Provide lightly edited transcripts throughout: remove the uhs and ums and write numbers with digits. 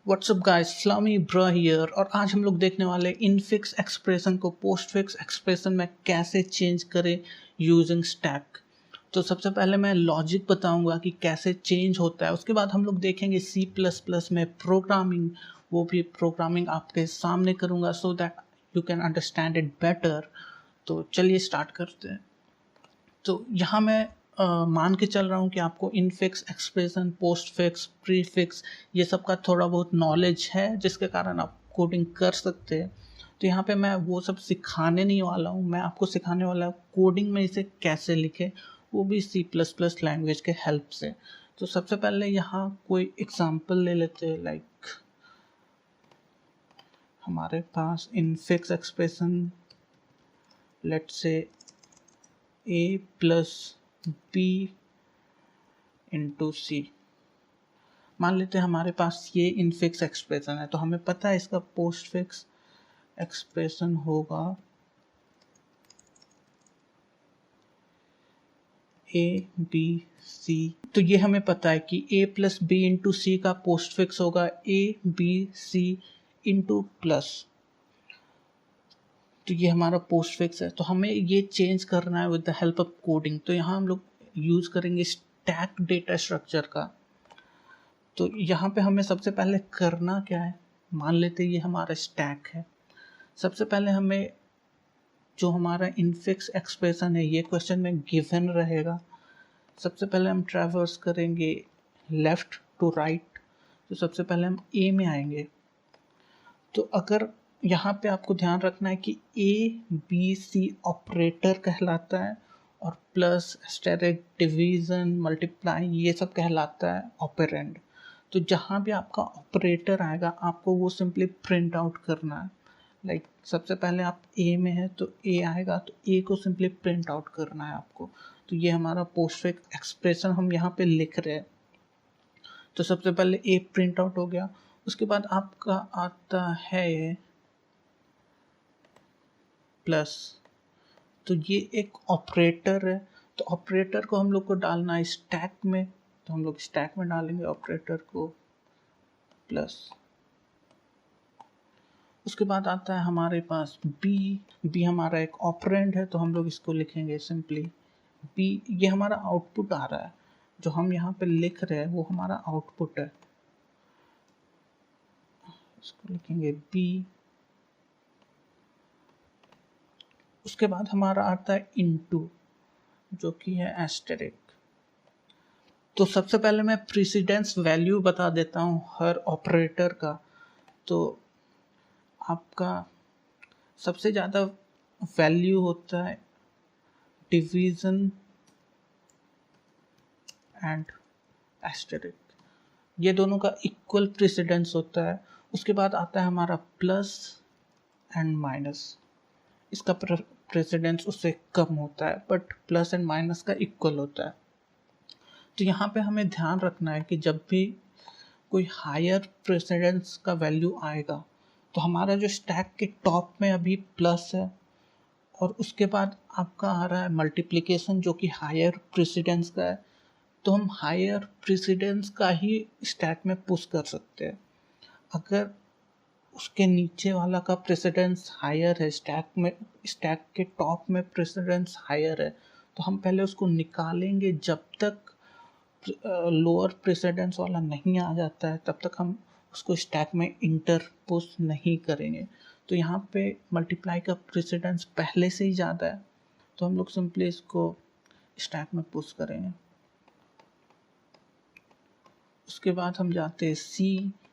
WhatsApp guys, इस्लामी इब्रा here. और आज हम लोग देखने वाले इनफिक्स एक्सप्रेशन को पोस्ट फिक्स एक्सप्रेशन में कैसे चेंज करें यूजिंग स्टैक। तो सबसे पहले मैं लॉजिक बताऊंगा कि कैसे चेंज होता है। उसके बाद हम लोग देखेंगे C++ में प्रोग्रामिंग, वो भी प्रोग्रामिंग आपके सामने करूंगा so that you can understand it better. तो चलिए स्टार्ट करते हैं। तो यहाँ मैं मान के चल रहा हूँ कि आपको infix expression, post fix, pre fix ये सब का थोड़ा बहुत नॉलेज है, जिसके कारण आप कोडिंग कर सकते हैं। तो यहाँ पे मैं वो सब सिखाने नहीं वाला हूँ, मैं आपको सिखाने वाला हूँ कोडिंग में इसे कैसे लिखें, वो भी C++ लैंग्वेज के हेल्प से। तो सबसे पहले यहाँ कोई एग्जांपल ले लेते हैं। लाइक हमारे पास infix expression, let's say A+B into C। मान लेते हैं हमारे पास ये इनफिक्स एक्सप्रेशन है, तो हमें पता है इसका पोस्ट फिक्स एक्सप्रेशन होगा A+B+C। तो ये हमें पता है कि A+B इंटू C का पोस्ट फिक्स होगा A+B+C इंटू प्लस। तो ये हमारा पोस्ट फिक्स है। तो हमें ये चेंज करना है with the help of coding. तो यहाँ हम लोग यूज करेंगे स्टैक डेटा स्ट्रक्चर का। तो यहाँ पे हमें सबसे पहले करना क्या है, मान लेते ये हमारा स्टैक है। सबसे पहले हमें जो हमारा इनफिक्स एक्सप्रेशन है ये क्वेश्चन में गिवन रहेगा। सबसे पहले हम ट्रैवर्स करेंगे लेफ्ट टू राइट। तो सबसे पहले हम ए में आएंगे। तो अगर यहाँ पे आपको ध्यान रखना है कि A, B, C ऑपरेटर कहलाता है और प्लस, एस्टेरिक, डिवीजन, मल्टीप्लाई ये सब कहलाता है ऑपरेंड। तो जहाँ भी आपका ऑपरेटर आएगा आपको वो सिंपली प्रिंट आउट करना है। लाइक सबसे पहले आप ए में है तो ए आएगा, तो ए को सिंपली प्रिंट आउट करना है आपको। तो ये हमारा पोस्ट फिक्स एक्सप्रेशन हम यहाँ पे लिख रहे हैं। तो सबसे पहले ए प्रिंट आउट हो गया। उसके बाद आपका आता है प्लस। तो ये एक ऑपरेटर है, तो ऑपरेटर को हम लोग को डालना है स्टैक में। तो हम लोग स्टैक में डालेंगे ऑपरेटर को प्लस। उसके बाद आता है हमारे पास बी हमारा एक ऑपरेंड है, तो हम लोग इसको लिखेंगे सिंपली बी। ये हमारा आउटपुट आ रहा है, जो हम यहाँ पे लिख रहे हैं वो हमारा आउटपुट है। इसको लिखेंगे बी। उसके बाद हमारा आता है इनटू, जो कि है एस्टेरिक। तो सबसे पहले मैं प्रेसिडेंस वैल्यू बता देता हूँ हर ऑपरेटर का। तो आपका सबसे ज़्यादा वैल्यू होता है डिवीज़न एंड एस्टेरिक, ये दोनों का इक्वल प्रेसिडेंस होता है। उसके बाद आता है हमारा प्लस एंड माइनस, इसका प्रेसिडेंस उससे कम होता है, बट प्लस एंड माइनस का इक्वल होता है। तो यहाँ पे हमें ध्यान रखना है कि जब भी कोई हायर प्रेसिडेंस का वैल्यू आएगा तो हमारा जो स्टैक के टॉप में अभी प्लस है और उसके बाद आपका आ रहा है मल्टीप्लिकेशन जो कि हायर प्रेसिडेंस का है, तो हम हायर प्रेसिडेंस का ही स्टैक में पुश कर सकते हैं। अगर उसके नीचे वाला का प्रेसिडेंस हायर है, स्टैक के टॉप में प्रेसिडेंस हायर है, तो हम पहले उसको निकालेंगे। जब तक लोअर प्रेसिडेंस वाला नहीं आ जाता है तब तक हम उसको स्टैक में इंटर पुश नहीं करेंगे। तो यहाँ पे मल्टीप्लाई का प्रेसिडेंस पहले से ही ज़्यादा है, तो हम लोग सिंपली इसको स्टैक में पुश करेंगे। उसके बाद हम जाते हैं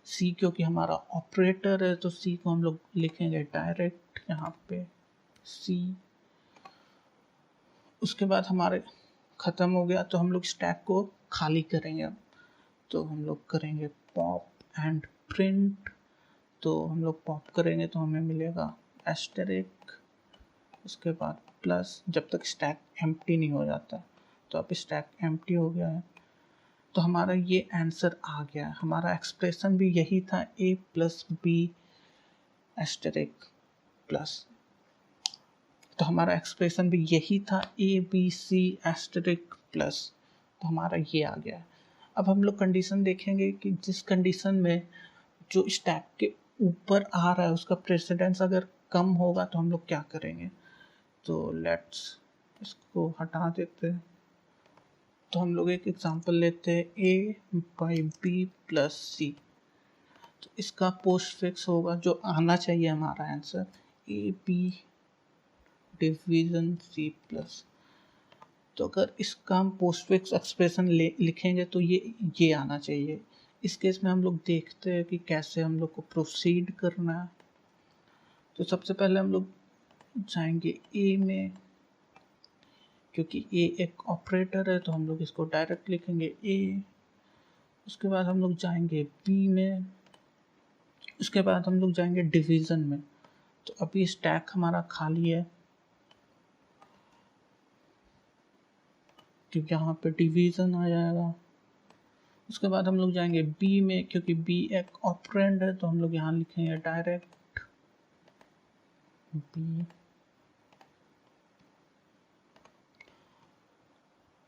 सी क्योंकि हमारा ऑपरेटर है तो सी को हम लोग लिखेंगे डायरेक्ट यहाँ पे सी। उसके बाद हमारे ख़त्म हो गया, तो हम लोग स्टैक को खाली करेंगे। तो हम लोग करेंगे पॉप एंड प्रिंट। तो हम लोग पॉप करेंगे तो हमें मिलेगा एस्टेरिक, उसके बाद प्लस, जब तक स्टैक एम्प्टी नहीं हो जाता। तो अब स्टैक एम्प्टी हो गया है, तो हमारा ये आंसर आ गया है। हमारा एक्सप्रेशन भी यही था, A+B एस्टेरिक प्लस। तो हमारा एक्सप्रेशन भी यही था ABC एस्टेरिक प्लस। तो हमारा ये आ गया है। अब हम लोग कंडीशन देखेंगे कि जिस कंडीशन में जो स्टैक के ऊपर आ रहा है उसका प्रेसिडेंस अगर कम होगा तो हम लोग क्या करेंगे। तो लेट्स इसको हटा देते हैं। तो हम लोग एक एग्जांपल लेते हैं, a by b plus c. तो इसका पोस्ट फिक्स होगा, जो आना चाहिए हमारा answer, a b division c plus. तो अगर इसका हम पोस्ट फिक्स एक्सप्रेशन लिखेंगे तो ये आना चाहिए। इस केस में हम लोग देखते हैं कि कैसे हम लोग को प्रोसीड करना है। तो सबसे पहले हम लोग जाएंगे ए में, क्योंकि ए एक ऑपरेटर है तो हम लोग इसको डायरेक्ट लिखेंगे ए। उसके बाद हम लोग जाएंगे बी में, उसके बाद हम लोग जाएंगे डिवीज़न में। तो अभी स्टैक हमारा खाली है, क्योंकि यहाँ पे डिवीज़न आ जाएगा। उसके बाद हम लोग जाएंगे बी में, क्योंकि बी एक ऑपरेंड है तो हम लोग यहाँ लिखेंगे डायरेक्ट बी।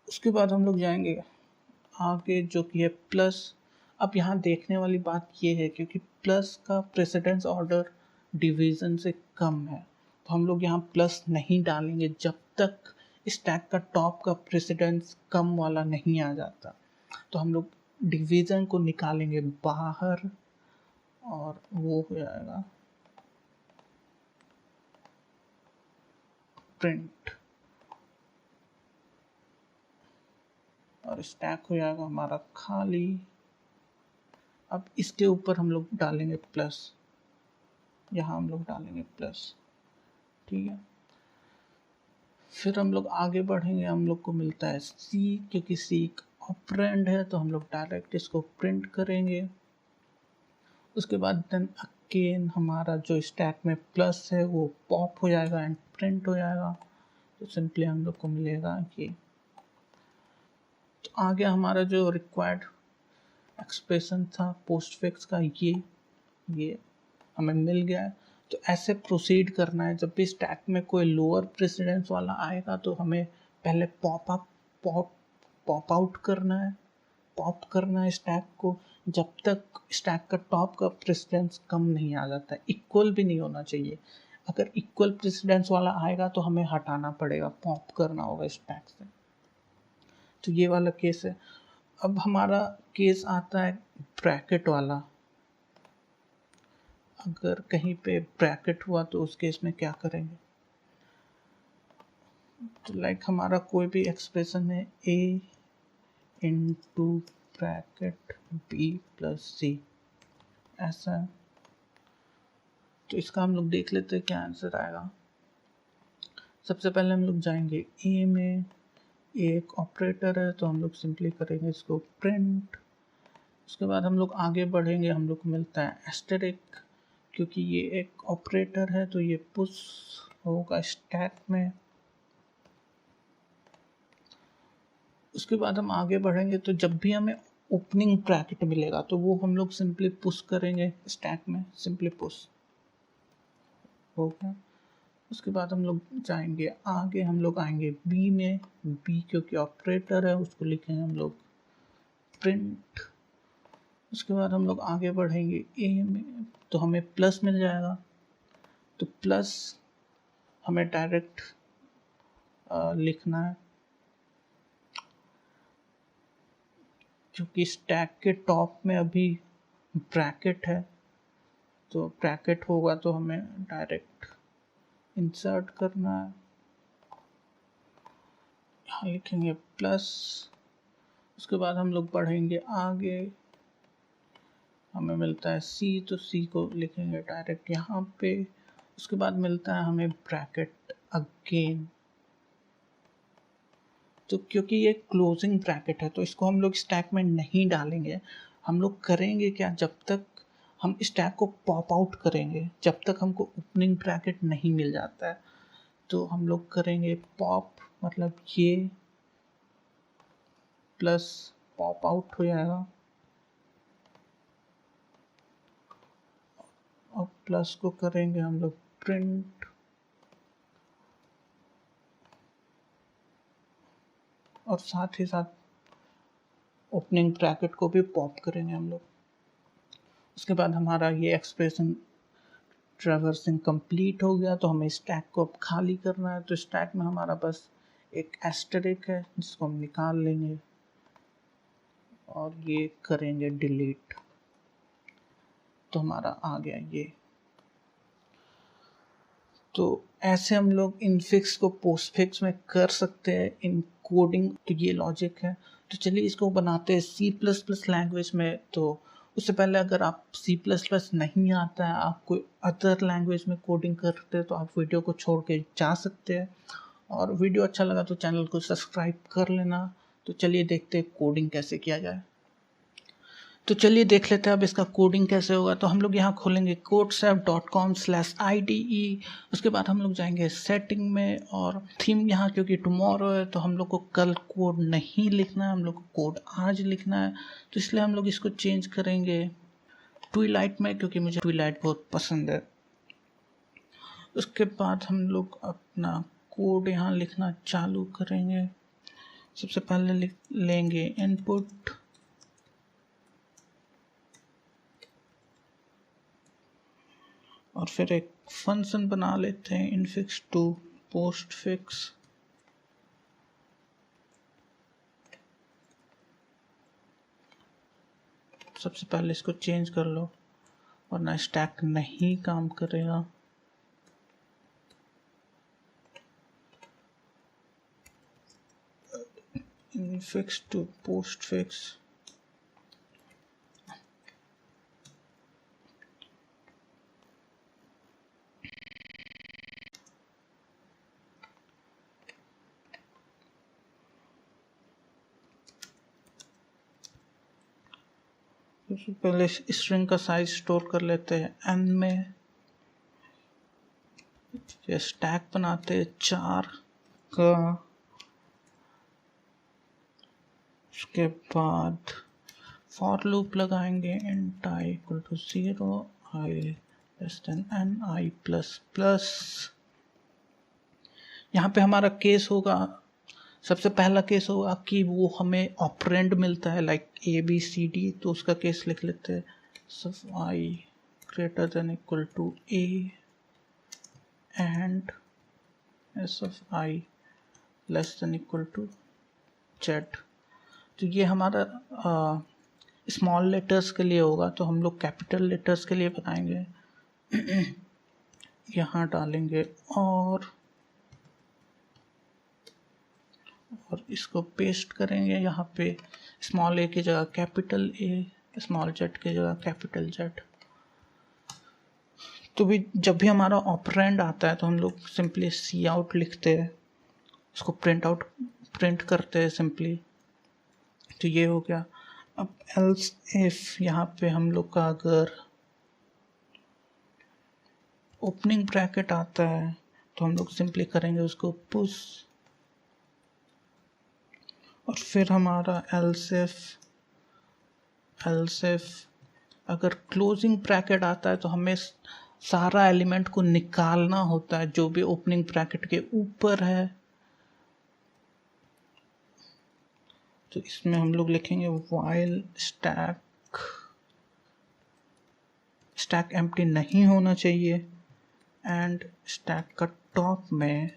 उसके बाद हम लोग जाएंगे आगे, जो कि है प्लस। अब यहाँ देखने वाली बात ये है, क्योंकि प्लस का प्रेसिडेंस ऑर्डर डिवीज़न से कम है, तो हम लोग यहाँ प्लस नहीं डालेंगे जब तक स्टैक का टॉप का प्रेसिडेंस कम वाला नहीं आ जाता। तो हम लोग डिवीज़न को निकालेंगे बाहर और वो हो जाएगा प्रिंट, और स्टैक हो जाएगा हमारा खाली। अब इसके ऊपर हम लोग डालेंगे प्लस, यहाँ हम लोग डालेंगे प्लस, ठीक है। फिर हम लोग आगे बढ़ेंगे, हम लोग को मिलता है सी, क्योंकि सी एक ऑपरेंड है तो हम लोग डायरेक्ट इसको प्रिंट करेंगे। उसके बाद देन अगेन हमारा जो स्टैक में प्लस है वो पॉप हो जाएगा एंड प्रिंट हो जाएगा। तो सिंपली हम लोग को मिलेगा कि, तो आगे हमारा जो रिक्वायर्ड एक्सप्रेशन था पोस्टफिक्स का, ये हमें मिल गया है। तो ऐसे प्रोसीड करना है, जब भी स्टैक में कोई लोअर प्रेसिडेंस वाला आएगा तो हमें पहले पॉप आउट करना है, पॉप करना है स्टैक को, जब तक स्टैक का टॉप का प्रेसिडेंस कम नहीं आ जाता है। इक्वल भी नहीं होना चाहिए, अगर इक्वल प्रेसिडेंस वाला आएगा तो हमें हटाना पड़ेगा, पॉप करना होगा स्टैक से। तो ये वाला केस है। अब हमारा केस आता है ब्रैकेट वाला। अगर कहीं पे ब्रैकेट हुआ तो उस केस में क्या करेंगे। तो लाइक हमारा कोई भी एक्सप्रेशन है, ए इंटू ब्रैकेट बी प्लस सी, ऐसा है। तो इसका हम लोग देख लेते हैं क्या आंसर आएगा। सबसे पहले हम लोग जाएंगे ए में, ए एक ऑपरेटर है तो हम लोग सिंपली करेंगे इसको प्रिंट। उसके बाद हम लोग आगे बढ़ेंगे, हम लोग को मिलता है एस्टेरिक, क्योंकि ये एक ऑपरेटर है तो ये पुश होगा स्टैक में। उसके बाद हम आगे बढ़ेंगे, तो जब भी हमें ओपनिंग ब्रैकेट मिलेगा तो वो हम लोग सिंपली पुश करेंगे स्टैक में, सिंपली पुश हो गया। उसके बाद हम लोग जाएंगे आगे, हम लोग आएंगे बी में, बी क्योंकि ऑपरेटर है उसको लिखेंगे हम लोग प्रिंट। उसके बाद हम लोग आगे बढ़ेंगे ए में, तो हमें प्लस मिल जाएगा, तो प्लस हमें डायरेक्ट लिखना है, क्योंकि स्टैक के टॉप में अभी ब्रैकेट है, तो ब्रैकेट होगा तो हमें डायरेक्ट इंसर्ट करना है। यहाँ लिखेंगे प्लस। उसके बाद हम लोग बढ़ेंगे आगे, हमें मिलता है सी, तो सी को लिखेंगे डायरेक्ट यहाँ पे। उसके बाद मिलता है हमें ब्रैकेट अगेन, तो क्योंकि ये क्लोजिंग ब्रैकेट है तो इसको हम लोग स्टैक में नहीं डालेंगे। हम लोग करेंगे क्या, जब तक हम स्टैक को पॉप आउट करेंगे, जब तक हमको ओपनिंग ब्रैकेट नहीं मिल जाता है, तो हम लोग करेंगे पॉप, मतलब ये प्लस पॉप आउट हो जाएगा, और प्लस को करेंगे हम लोग प्रिंट, और साथ ही साथ ओपनिंग ब्रैकेट को भी पॉप करेंगे हम लोग। उसके बाद हमारा ये एक्सप्रेशन ट्रैवर्सिंग कंप्लीट हो गया, तो हमें स्टैक को अब खाली करना है। तो स्टैक में हमारा बस एक एस्टेरिक है जिसको हम निकाल लेंगे और ये करेंगे डिलीट, तो हमारा आ गया ये। तो ऐसे हम लोग इनफिक्स को पोस्टफिक्स में कर सकते हैं इन कोडिंग, तो ये लॉजिक है। तो चलिए इसको बनाते हैं C++ लैंग्वेज में। तो उससे पहले अगर आप C++ नहीं आता है, आप कोई अदर लैंग्वेज में कोडिंग करते हैं, तो आप वीडियो को छोड़ के जा सकते हैं। और वीडियो अच्छा लगा तो चैनल को सब्सक्राइब कर लेना। तो चलिए देखते हैं कोडिंग कैसे किया जाए। तो चलिए देख लेते हैं अब इसका कोडिंग कैसे होगा। तो हम लोग यहाँ खोलेंगे codesap.com/IDE। उसके बाद हम लोग जाएंगे सेटिंग में, और थीम यहाँ क्योंकि टुमारो है तो हम लोग को कल कोड नहीं लिखना है, हम लोग को कोड आज लिखना है। तो इसलिए हम लोग इसको चेंज करेंगे ट्विलाइट में, क्योंकि मुझे ट्विलाइट बहुत पसंद है। उसके बाद हम लोग अपना कोड यहाँ लिखना चालू करेंगे। सबसे पहले लेंगे इनपुट, और फिर एक फंक्शन बना लेते हैं इनफिक्स टू पोस्टफिक्स। सबसे पहले इसको चेंज कर लो वरना स्टैक नहीं काम करेगा। इनफिक्स टू पोस्टफिक्स, सबसे पहले स्ट्रिंग का साइज स्टोर कर लेते हैं n में। ये स्टैक बनाते हैं 4 का। उसके बाद फॉर लूप लगाएंगे int i = 0, i less than n, i ++। यहाँ पे हमारा केस होगा, सबसे पहला केस होगा कि वो हमें ऑपरेंड मिलता है लाइक ABCD, तो उसका केस लिख लेते हैं सब i > a and s of i less than = z। तो ये हमारा स्मॉल लेटर्स के लिए होगा, तो हम लोग कैपिटल लेटर्स के लिए बनाएंगे। यहाँ डालेंगे और इसको पेस्ट करेंगे यहाँ पे, स्मॉल a की जगह कैपिटल A, स्मॉल z की जगह कैपिटल Z। तो भी जब भी हमारा ऑपरेंड आता है तो हम लोग सिंपली cout लिखते हैं, उसको प्रिंट करते हैं सिंपली। तो ये हो गया। अब एल्स इफ यहाँ पे हम लोग का अगर ओपनिंग ब्रैकेट आता है तो हम लोग सिंपली करेंगे उसको पुश, और फिर हमारा एल्स इफ अगर क्लोजिंग ब्रैकेट आता है तो हमें सारा एलिमेंट को निकालना होता है जो भी ओपनिंग ब्रैकेट के ऊपर है। तो इसमें हम लोग लिखेंगे व्हाइल स्टैक एम्प्टी नहीं होना चाहिए, एंड स्टैक का टॉप में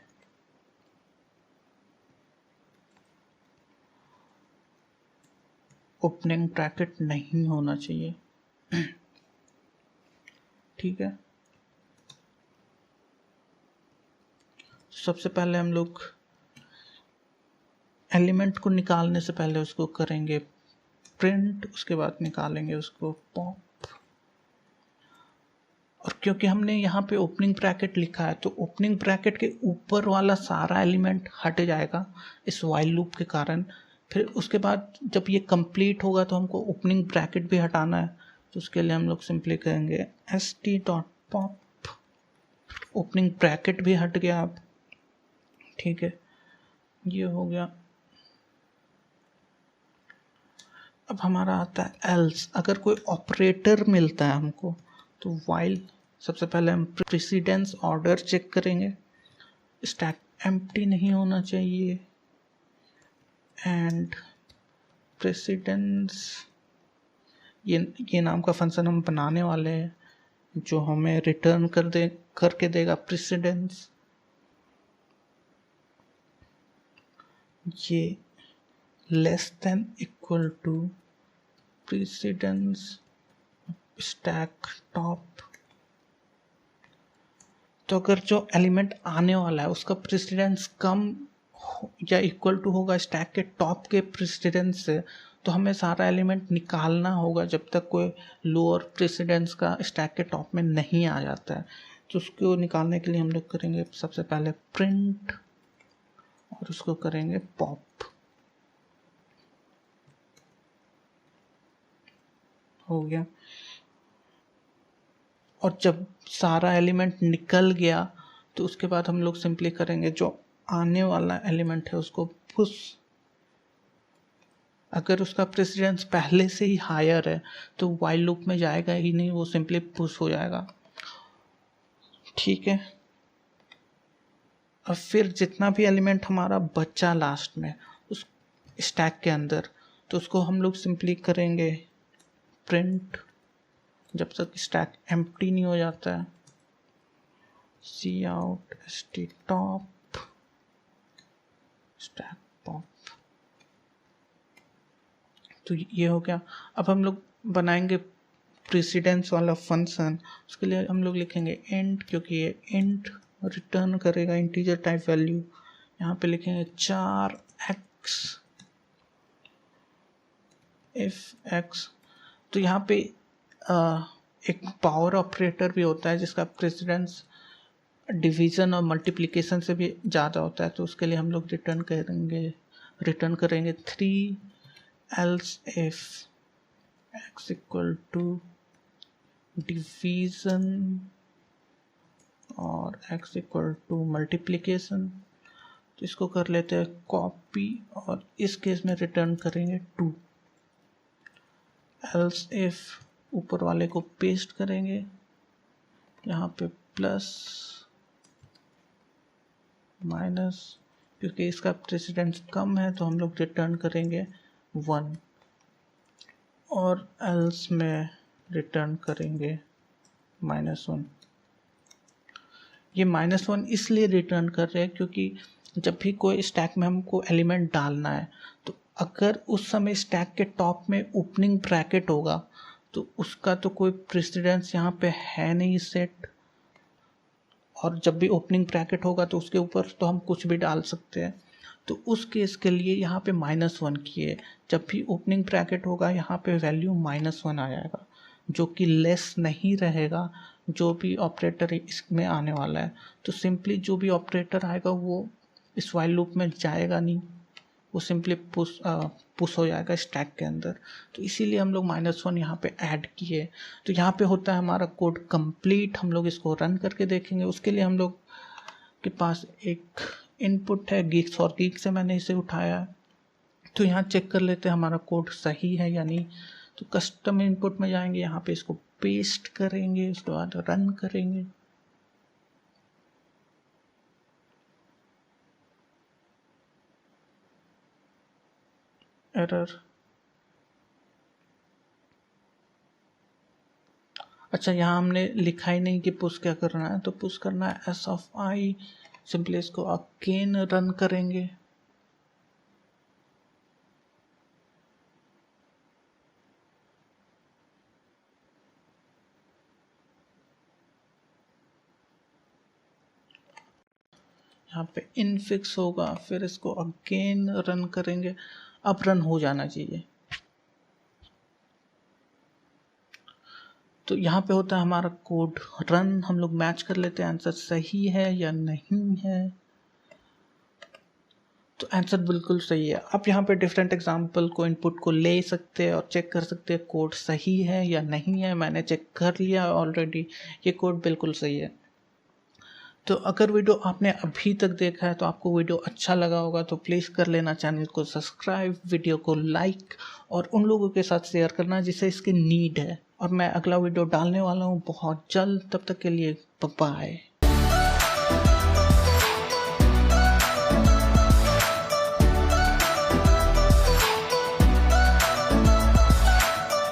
ओपनिंग ब्रैकेट नहीं होना चाहिए। ठीक है, सबसे पहले हम लोग एलिमेंट को निकालने से पहले उसको करेंगे प्रिंट, उसके बाद निकालेंगे उसको पॉप। और क्योंकि हमने यहाँ पे ओपनिंग ब्रैकेट लिखा है तो ओपनिंग ब्रैकेट के ऊपर वाला सारा एलिमेंट हट जाएगा इस वाइल लूप के कारण। फिर उसके बाद जब ये कंप्लीट होगा तो हमको ओपनिंग ब्रैकेट भी हटाना है, तो उसके लिए हम लोग सिंपली कहेंगे st.pop, ओपनिंग ब्रैकेट भी हट गया अब। ठीक है, ये हो गया। अब हमारा आता है एल्स, अगर कोई ऑपरेटर मिलता है हमको तो वाइल, सबसे पहले हम प्रेसिडेंस ऑर्डर चेक करेंगे, स्टैक एम्प्टी नहीं होना चाहिए, एंड प्रेसिडेंस ये नाम का फंक्शन हम बनाने वाले हैं जो हमें रिटर्न करके देगा प्रेसिडेंस। ये less than equal to precedence stack top. तो अगर जो एलिमेंट आने वाला है उसका प्रेसिडेंस कम या इक्वल टू होगा स्टैक के टॉप के प्रेसिडेंस से, तो हमें सारा एलिमेंट निकालना होगा जब तक कोई लोअर प्रेसिडेंस का स्टैक के टॉप में नहीं आ जाता है। तो उसको निकालने के लिए हम लोग करेंगे सबसे पहले प्रिंट और उसको करेंगे पॉप। हो गया। और जब सारा एलिमेंट निकल गया तो उसके बाद हम लोग सिंपली करेंगे जो आने वाला एलिमेंट है उसको पुश। अगर उसका प्रेसिडेंस पहले से ही हायर है तो वाइल लूप में जाएगा ही नहीं, वो सिंपली पुश हो जाएगा। ठीक है। और फिर जितना भी एलिमेंट हमारा बचा लास्ट में उस स्टैक के अंदर, तो उसको हम लोग सिंपली करेंगे प्रिंट जब तक स्टैक एम्प्टी नहीं हो जाता है। C out st top stack pop. तो ये हो गया। अब हम लोग बनाएंगे प्रेसिडेंस वाला फंक्शन। उसके लिए हम लोग लिखेंगे इंट, क्योंकि ये इंट रिटर्न करेगा इंटीजर टाइप वैल्यू। यहाँ पे लिखेंगे 4x if x। तो यहाँ पे एक पावर ऑपरेटर भी होता है जिसका प्रेसिडेंस डिवीज़न और मल्टीप्लिकेशन से भी ज़्यादा होता है। तो उसके लिए हम लोग रिटर्न करेंगे 3 else if x equal to division और x equal to multiplication। तो इसको कर लेते हैं कॉपी और इस केस में रिटर्न करेंगे 2। else if ऊपर वाले को पेस्ट करेंगे यहाँ पे प्लस माइनस, क्योंकि इसका प्रेसिडेंस कम है तो हम लोग रिटर्न करेंगे 1 और एल्स में रिटर्न करेंगे -1। ये -1 इसलिए रिटर्न कर रहे हैं क्योंकि जब भी कोई स्टैक में हमको एलिमेंट डालना है तो अगर उस समय स्टैक के टॉप में ओपनिंग ब्रैकेट होगा तो उसका तो कोई प्रेसिडेंस यहाँ पे है नहीं सेट, और जब भी ओपनिंग ब्रैकेट होगा तो उसके ऊपर तो हम कुछ भी डाल सकते हैं। तो उस केस के लिए यहाँ पे -1 किए। जब भी ओपनिंग ब्रैकेट होगा यहाँ पे वैल्यू -1 आ जाएगा, जो कि लेस नहीं रहेगा जो भी ऑपरेटर इसमें आने वाला है। तो सिंपली जो भी ऑपरेटर आएगा वो इस वाइल लूप में जाएगा नहीं, वो सिंपली पुश हो जाएगा स्टैक के अंदर। तो इसीलिए हम लोग -1 यहाँ पे ऐड किए। तो यहाँ पे होता है हमारा कोड कंप्लीट। हम लोग इसको रन करके देखेंगे। उसके लिए हम लोग के पास एक इनपुट है गीक्स, और गीक से मैंने इसे उठाया। तो यहाँ चेक कर लेते हैं हमारा कोड सही है या नहीं। तो कस्टम इनपुट में जाएंगे, यहाँ पे इसको पेस्ट करेंगे, उसके बाद रन करेंगे। एरर। अच्छा, यहाँ हमने लिखा ही नहीं कि पुश क्या करना है। तो पुश करना है s of i। सिंपली इसको अगेन रन करेंगे। यहाँ पे इनफिक्स होगा, फिर इसको अगेन रन करेंगे। अब रन हो जाना चाहिए। तो यहाँ पे होता है हमारा कोड रन। हम लोग मैच कर लेते हैं आंसर सही है या नहीं है। तो आंसर बिल्कुल सही है। आप यहाँ पे डिफरेंट एग्जांपल को इनपुट को ले सकते हैं और चेक कर सकते हैं कोड सही है या नहीं है। मैंने चेक कर लिया ऑलरेडी, ये कोड बिल्कुल सही है। तो अगर वीडियो आपने अभी तक देखा है तो आपको वीडियो अच्छा लगा होगा तो प्लीज़ कर लेना चैनल को सब्सक्राइब, वीडियो को लाइक और उन लोगों के साथ शेयर करना जिसे इसकी नीड है। और मैं अगला वीडियो डालने वाला हूँ बहुत जल्द। तब तक के लिए बाय।